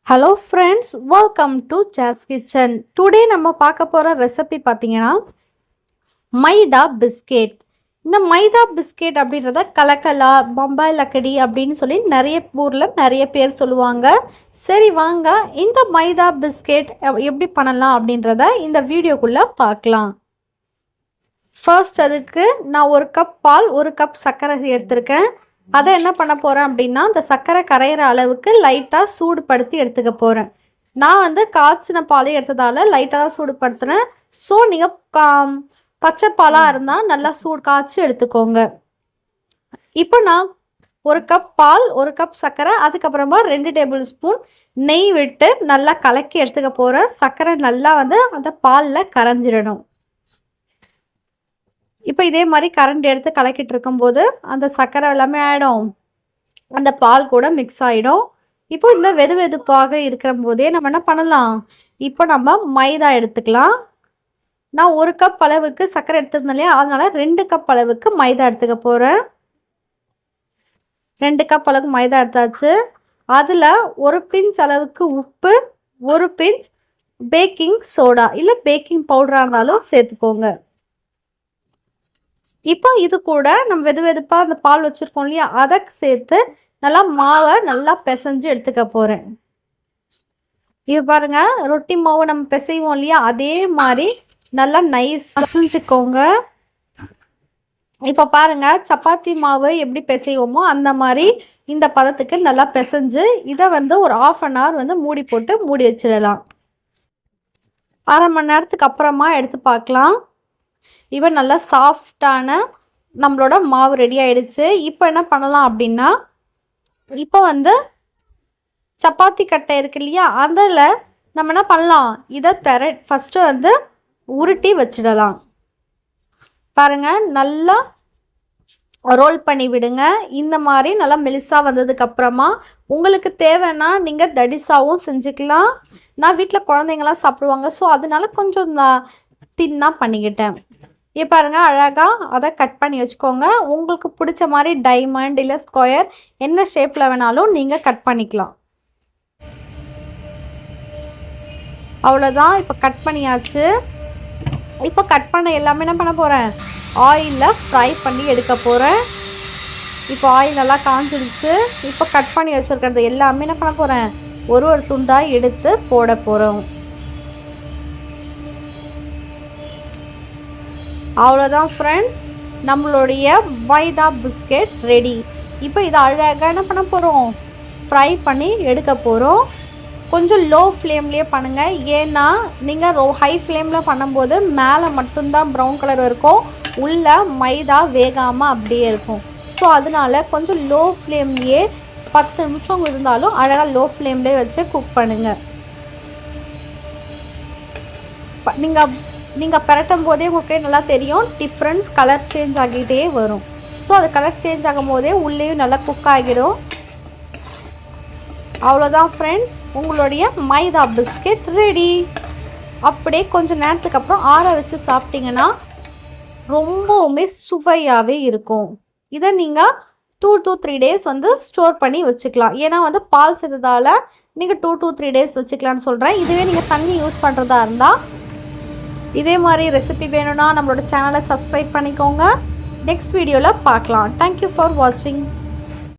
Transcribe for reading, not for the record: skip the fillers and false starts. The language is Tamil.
Hello friends, welcome to Jas kitchen. Today நம்ம பார்க்க போகிற ரெசிபி பார்த்தீங்கன்னா மைதா பிஸ்கெட். இந்த மைதா பிஸ்கெட் அப்படின்றத கலக்கலா, பம்பாய் லக்கடி அப்படின்னு சொல்லி நிறைய ஊரில் நிறைய பேர் சொல்லுவாங்க. சரி வாங்க, இந்த மைதா பிஸ்கெட் எப்படி பண்ணலாம் அப்படின்றத இந்த வீடியோக்குள்ளே பார்க்கலாம். ஃபர்ஸ்ட் அதுக்கு நான் 1 கப் பால், 1 கப் சர்க்கரை எடுத்திருக்கேன். அதை என்ன பண்ண போகிறேன் அப்படின்னா, அந்த சர்க்கரை கரையிற அளவுக்கு லைட்டாக சூடுபடுத்தி எடுத்துக்க போகிறேன். நான் காய்ச்சின பாலே எடுத்ததால் லைட்டாக தான் சூடுபடுத்துகிறேன். ஸோ நீங்கள் பச்சை பாலாக இருந்தால் நல்லா காய்ச்சி எடுத்துக்கோங்க. இப்போ நான் 1 கப் பால், 1 கப் சர்க்கரை, அதுக்கப்புறமா 2 டேபிள் ஸ்பூன் நெய் விட்டு நல்லா கலக்கி எடுத்துக்க போகிறேன். சர்க்கரை நல்லா அந்த பாலில் கரைஞ்சிடணும். இப்போ இதே மாதிரி கரண்ட் எடுத்து கலக்கிட்டு இருக்கும்போது அந்த சர்க்கரை எல்லாமே ஆகிடும், அந்த பால் கூட மிக்ஸ் ஆகிடும். இப்போ இந்த வெதுப்பாக இருக்கிற போதே நம்ம என்ன பண்ணலாம், இப்போ நம்ம மைதா எடுத்துக்கலாம். நான் 1 கப் அளவுக்கு சர்க்கரை எடுத்துருந்தேன் இல்லையா, அதனால 2 கப் அளவுக்கு மைதா எடுத்துக்க போகிறேன். 2 கப் அளவுக்கு மைதா எடுத்தாச்சு. அதில் 1 பிஞ்ச் அளவுக்கு உப்பு, 1 பிஞ்ச் பேக்கிங் சோடா இல்லை பேக்கிங் பவுடராக இருந்தாலும் சேர்த்துக்கோங்க. இப்போ இது கூட நம்ம வெதுப்பாக அந்த பால் வச்சுருக்கோம் இல்லையா, அதை சேர்த்து நல்லா மாவை நல்லா பிசைஞ்சு எடுத்துக்க போகிறேன். இப்போ பாருங்கள், ரொட்டி மாவு நம்ம பிசைவோம் இல்லையா, அதே மாதிரி நல்லா நைஸ் பிசைஞ்சுக்கோங்க. இப்போ பாருங்கள், சப்பாத்தி மாவு எப்படி பிசைவோமோ அந்த மாதிரி இந்த பதத்துக்கு நல்லா பிசைஞ்சு இதை ஒரு 1/2 hour மூடி போட்டு மூடி வச்சிடலாம். 1/2 மணி நேரத்துக்கு அப்புறமா எடுத்து பார்க்கலாம். இப்போ நல்லா சாஃப்டான நம்மளோட மாவு ரெடி ஆகிடுச்சு. இப்போ என்ன பண்ணலாம் அப்படின்னா, இப்போ சப்பாத்தி கட்டை இருக்கு இல்லையா, அதில் நம்ம என்ன பண்ணலாம், இதை ஃபஸ்ட்டு உருட்டி வச்சிடலாம். பாருங்கள், நல்லா ரோல் பண்ணி விடுங்க. இந்த மாதிரி நல்லா மெலிசாக வந்ததுக்கப்புறமா உங்களுக்கு தேவைன்னா நீங்கள் தடிசாவும் செஞ்சுக்கலாம். நான் வீட்டில் குழந்தைங்களாம் சாப்பிடுவாங்க, ஸோ அதனால கொஞ்சம் தின்னாக பண்ணிக்கிட்டேன். இப்போ பாருங்கள், அழகாக அதை கட் பண்ணி வச்சுக்கோங்க. உங்களுக்கு பிடிச்ச மாதிரி டைமண்ட் இல்லை ஸ்கொயர் என்ன ஷேப்பில் வேணாலும் நீங்கள் கட் பண்ணிக்கலாம். அவ்வளோதான், இப்போ கட் பண்ணியாச்சு. இப்போ கட் பண்ண எல்லாமே என்ன பண்ண போகிறேன், ஆயிலில் ஃப்ரை பண்ணி எடுக்க போகிறேன். இப்போ ஆயில் நல்லா காஞ்சிடுச்சு. இப்போ கட் பண்ணி வச்சுருக்கிறது எல்லாமே என்ன பண்ண போகிறேன், ஒரு துண்டாக எடுத்து போட போகிறோம். அவ்வளோதான் ஃப்ரெண்ட்ஸ், நம்மளுடைய மைதா பிஸ்கெட் ரெடி. இப்போ இதை அழகாக என்ன பண்ண போகிறோம், ஃப்ரை பண்ணி எடுக்க போகிறோம். கொஞ்சம் லோ ஃப்ளேம்லேயே பண்ணுங்கள். ஏன்னா நீங்கள் ஹை ஃப்ளேமில் பண்ணும்போது மேலே மட்டும்தான் ப்ரௌன் கலர் இருக்கும், உள்ளே மைதா வேகாமல் அப்படியே இருக்கும். ஸோ அதனால கொஞ்சம் லோ ஃப்ளேம்லேயே 10 நிமிஷம் இருந்தாலும் அழகாக லோ ஃப்ளேம்லேயே வச்சு குக் பண்ணுங்கள். நீங்கள் பரட்டும் போதே உங்களுக்கு நல்லா தெரியும், டிஃப்ரென்ஸ் கலர் சேஞ்ச் ஆகிட்டே வரும். ஸோ அது கலர் சேஞ்ச் ஆகும் போதே உள்ளேயும் நல்லா குக் ஆகிடும். அவ்வளோதான் ஃப்ரெண்ட்ஸ், உங்களுடைய மைதா பிஸ்கெட் ரெடி. அப்படியே கொஞ்சம் நேரத்துக்கு அப்புறம் ஆற வச்சு சாப்பிட்டிங்கன்னா ரொம்பவுமே சுவையாகவே இருக்கும். இதை நீங்கள் 2 to 3 days ஸ்டோர் பண்ணி வச்சுக்கலாம். ஏன்னா பால் சேர்த்ததால் நீங்கள் 2 to 3 days வச்சுக்கலான்னு சொல்கிறேன். இதுவே நீங்கள் தண்ணி யூஸ் பண்ணுறதா இருந்தால், இதே மாதிரி ரெசிபி வேணும்னா நம்மளோட சேனலை சப்ஸ்கிரைப் பண்ணிக்கோங்க. நெக்ஸ்ட் வீடியோவில் பார்க்கலாம். தேங்க்யூ ஃபார் வாட்சிங்.